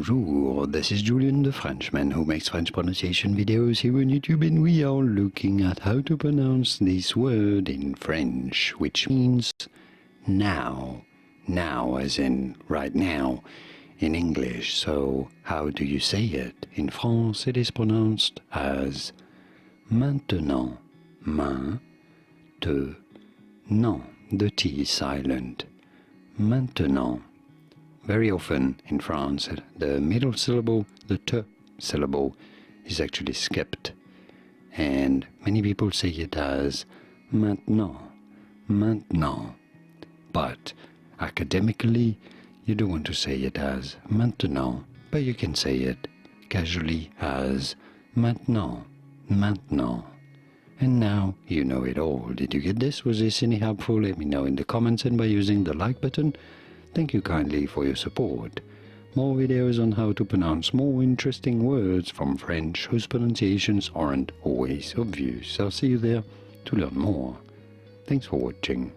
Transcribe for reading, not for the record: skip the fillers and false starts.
Bonjour, this is Julien the Frenchman who makes French pronunciation videos here on YouTube, and we are looking at how to pronounce this word in French, which means now. Now as in right now in English. So how do you say it? In France it is pronounced as maintenant. Maintenant. The T is silent. Maintenant. Very often in France, the middle syllable, the T syllable, is actually skipped. And many people say it as maintenant, maintenant. But academically, you don't want to say it as maintenant, but you can say it casually as maintenant, maintenant. And now you know it all. Did you get this? Was this any helpful? Let me know in the comments and by using the like button. Thank you kindly for your support. More videos on how to pronounce more interesting words from French whose pronunciations aren't always obvious. I'll see you there to learn more. Thanks for watching.